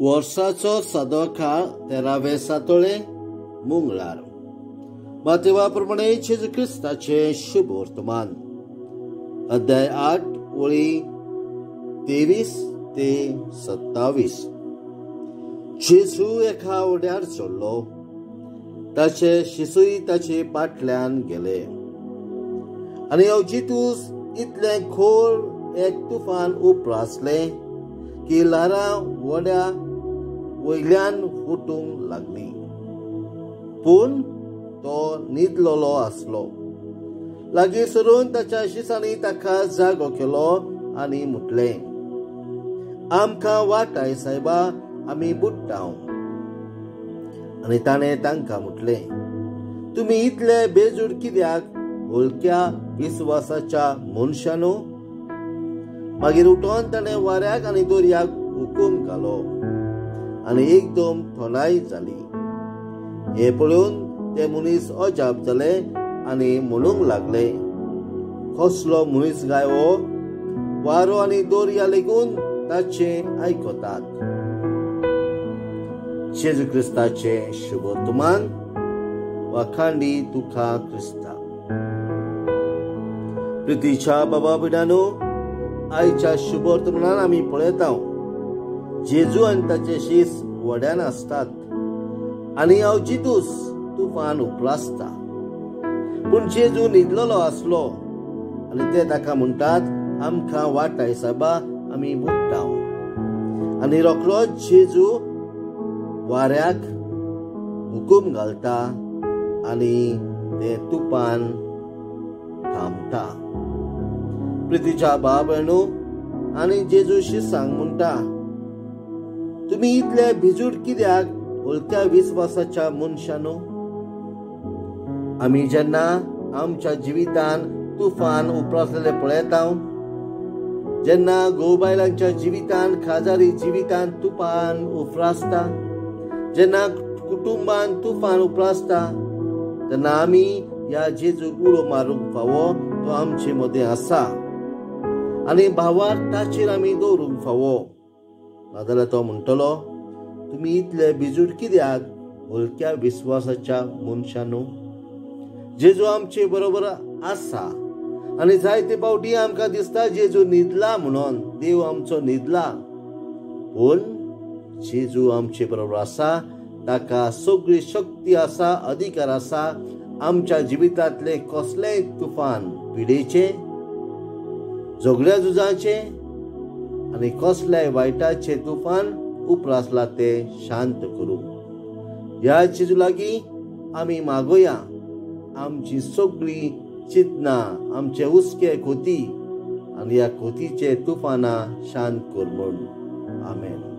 वर्साचो सादो काळ 13वे सातोळे मंगळार. मातेवा प्रमाणे जेजू क्रिस्ताचे शुभ वर्तमान. अध्याय 8 वळी 23 ते 27. जेजू एका ओड्यार चडलो. ताचे शिसूय ताचे फाटल्यान गेले. आनी अवचितूच इतले खोल एक तुफान उपरासले की ल्हारां वड्या वयल्यान फुटूंक लागली. पूण तो न्हिदलोलो आसलो. लागीं सरून ताच्या शिसांनी ताका जागो केलो आनी म्हटले, आमकां वाटाय सायबा, आमी बुडटाव. आनी ताणें तांकां म्हटले, तुमी इतले बेजूड कित्याक हलक्या विस्वासाच्या मनशांनो? मागीर उठोन ताणें वाऱ्याक आनी दर्याक हुकूम घालो आनी एकदम थंडाय जाली. हे पळोवन ते मनीस अजाप जाले आनी म्हणूंक लागले, कसलो मनीस काय हो? वारो आनी दर्या लेगून ताचे आयकतात. जेजू क्रिस्ताचे शुभ वर्तमान. वाखांडी तुका क्रिस्ता. प्रितीच्या बाबा बिडानो, आयच्या शुभ वर्तमानान आमी पळयता जेजू आनी ताचे शीस वड्यान आसतात आनी अवचितूच तुफान उपरासता. पूण जेजू न्हिदलोलो आसलो आनी ते ताका म्हणटात, आमकां वाटाय सायबा, आमी बुडटाव. आनी रोखडोच जेजू वाऱ्याक हुकूम घालता आनी ते तुफान थांबता. प्रितीच्या बाबेनो आनी जेजू शिसांक म्हणटा, तुमी इतले भिजूड कित्याक हलक्या विस्वासाच्या मनशांनो? आमी जेन्ना आमच्या जिवितान तुफान उपरासलेले पळयता, जेन्ना घोव-बायलांच्या जिवितान, खाजारी जिवितान तुफान उपरासता, जेन्ना कुटुंबान तुफान उपरासता, तेन्ना आमी ह्या जेजूक उलो मारूंक फावो, तो आमचे मदें आसा आनी भावार ताचेर आमी दवरूंक फावो. नाजाल्यार तो म्हणटलो, तुमी इतले भिजूड कित्याक हलक्या विस्वासाच्या मनशांनो? जेजू आमचे बरोबर आसा आनी जायते फावटी आमकां दिसता जेजू न्हिदला म्हणून, देव आमचो न्हिदला. पूण जेजू आमचे बरोबर आसा. ताका सगळी शक्ती आसा, अधिकार आसा आमच्या जिवितांतले कसलेय तुफान, पिडेचे, झगड्या झुजाचे आनी कसल्याय वायटाचे तुफान उपरासला ते शांत करूं. ह्या जेजू लागीं आमी मागोया आमची सगळी चिंतना, आमचे हुस्के खोती आनी ह्या खोतीचे तुफानां शांत कर म्हूण. आमेन.